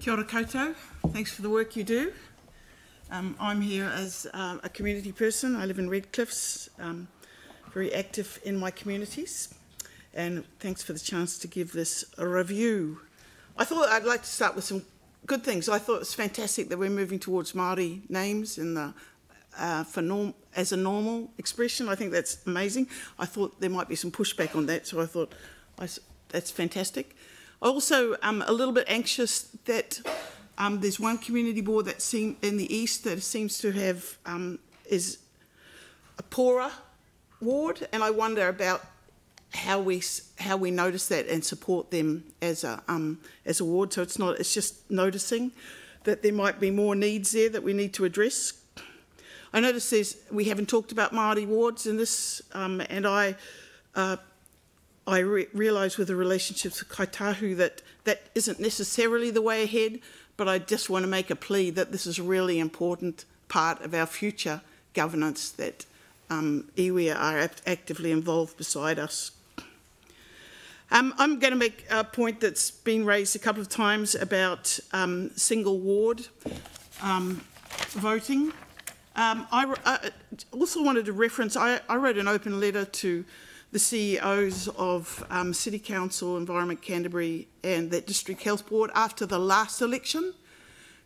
Kia ora koutou. Thanks for the work you do. I'm here as a community person. I live in Redcliffs, very active in my communities, and thanks for the chance to give this a review. I thought I'd like to start with some good things. I thought it was fantastic that we're moving towards Māori names in the, as a normal expression. I think that's amazing. I thought there might be some pushback on that, so I thought that's fantastic. I also am a little bit anxious that there's one community board that in the east that seems to have is a poorer ward, and I wonder about how we notice that and support them as a ward. So it's just noticing that there might be more needs there that we need to address. I notice we haven't talked about Māori wards in this, and I realise with the relationships with Kaitahu that isn't necessarily the way ahead, but I just want to make a plea that this is a really important part of our future governance, that iwi are actively involved beside us. I'm going to make a point that's been raised a couple of times about single ward voting. I also wanted to reference, I wrote an open letter to the CEOs of City Council, Environment Canterbury and the District Health Board after the last election,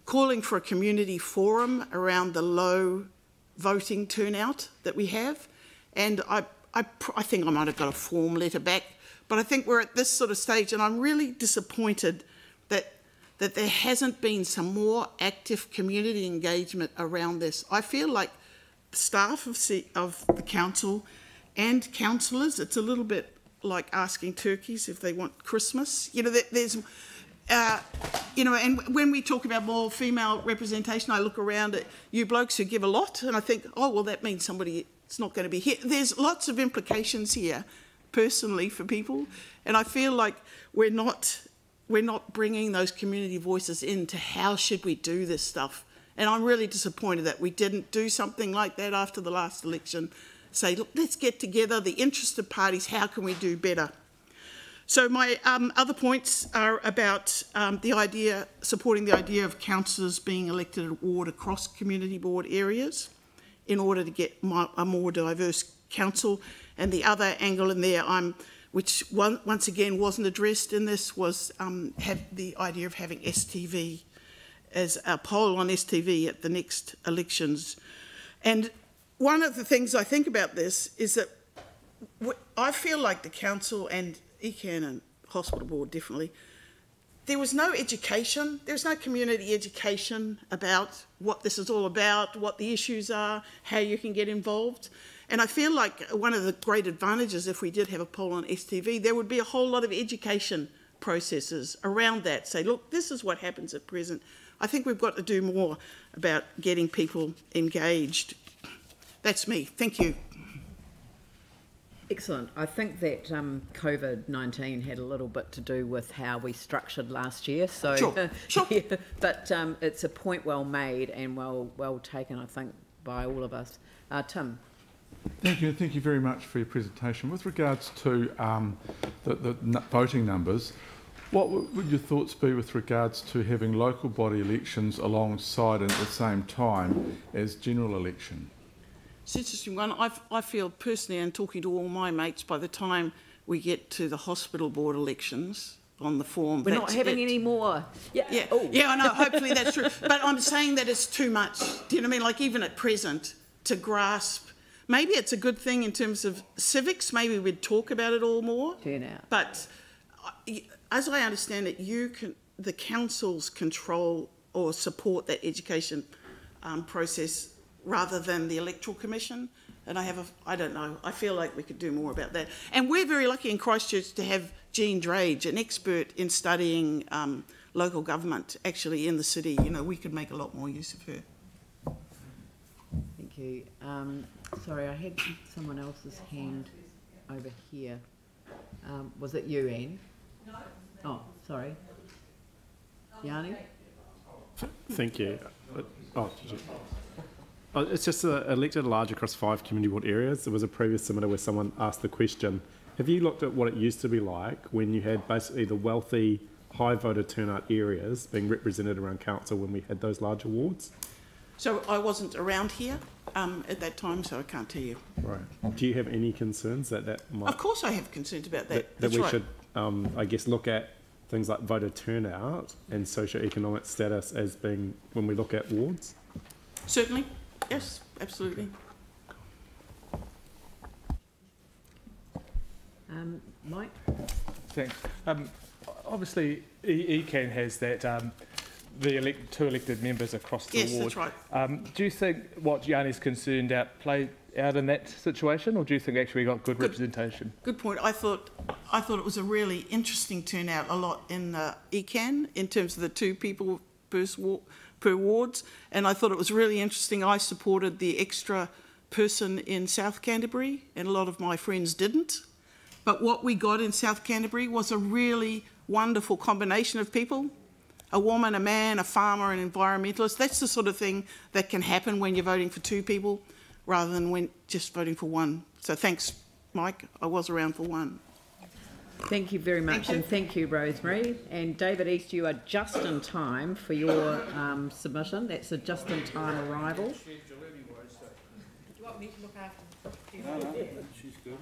calling for a community forum around the low voting turnout that we have. And I think I might have got a form letter back, but I think we're at this sort of stage, and I'm really disappointed that there hasn't been some more active community engagement around this. I feel like the staff of the council and councillors, it's a little bit like asking turkeys if they want Christmas. You know, there's, you know, and when we talk about more female representation, I look around at you blokes who give a lot, and I think, oh, well, that means somebody it's not going to be here. There's lots of implications here, personally, for people, and I feel like we're not bringing those community voices into how should we do this stuff. And I'm really disappointed that we didn't do something like that after the last election. Say, look, let's get together, the interested parties, how can we do better? So my other points are about supporting the idea of councillors being elected at ward across community board areas in order to get a more diverse council. And the other angle in there, which once again wasn't addressed in this, was the idea of having STV as a poll on STV at the next elections. And one of the things I think about this is that I feel like the council and ECAN and hospital board definitely, there was no education, there's no community education about what this is all about, what the issues are, how you can get involved. And I feel like one of the great advantages if we did have a poll on STV, there would be a whole lot of education processes around that. Say, look, this is what happens at present. I think we've got to do more about getting people engaged. That's me. Thank you. Excellent. I think that COVID-19 had a little bit to do with how we structured last year. So, sure. Sure. Yeah, but it's a point well made and well taken, I think, by all of us. Tim. Thank you, and thank you very much for your presentation. With regards to the voting numbers, what would your thoughts be with regards to having local body elections alongside and at the same time as general election? It's an interesting one. I feel personally, and talking to all my mates, by the time we get to the hospital board elections on the form, we're not having any more. Yeah, yeah, oh. Yeah, I know. Hopefully that's true. But I'm saying that it's too much. Do you know what I mean? Like even at present, to grasp. Maybe it's a good thing in terms of civics. Maybe we'd talk about it all more. Turnout. But as I understand it, the councils control or support that education process rather than the Electoral Commission. And I don't know, I feel like we could do more about that. And we're very lucky in Christchurch to have Jean Drage, an expert in studying local government actually in the city. You know, we could make a lot more use of her. Thank you. Sorry, I had someone else's hand over here. Was it you, Anne? No. Oh, sorry. Yanni? Thank you. It's just elected at large across 5 community board areas. There was a previous submitter where someone asked the question, have you looked at what it used to be like when you had basically the wealthy high voter turnout areas being represented around council when we had those larger wards? So I wasn't around here at that time, so I can't tell you. Right. Do you have any concerns that might... Of course I have concerns about that. That That's we right. should, I guess, look at things like voter turnout and socio-economic status as being, when we look at wards? Certainly. Yes, absolutely. Mike? Thanks. Obviously, ECAN has that the two elected members across the ward. Yes, that's right. Do you think what Yanni's concerned out played out in that situation, or do you think actually we got good representation? Good point. I thought it was a really interesting turnout, a lot in ECAN in terms of the 2 people per wards, and I thought it was really interesting. I supported the extra person in South Canterbury, and a lot of my friends didn't. But what we got in South Canterbury was a really wonderful combination of people. A woman, a man, a farmer, an environmentalist. That's the sort of thing that can happen when you're voting for 2 people rather than when just voting for 1. So thanks, Mike. I was around for 1. Thank you very much, and thank you, Rosemary. And David East, you are just in time for your submission. That's a just-in-time arrival. Do you want me to look after? No, she's good.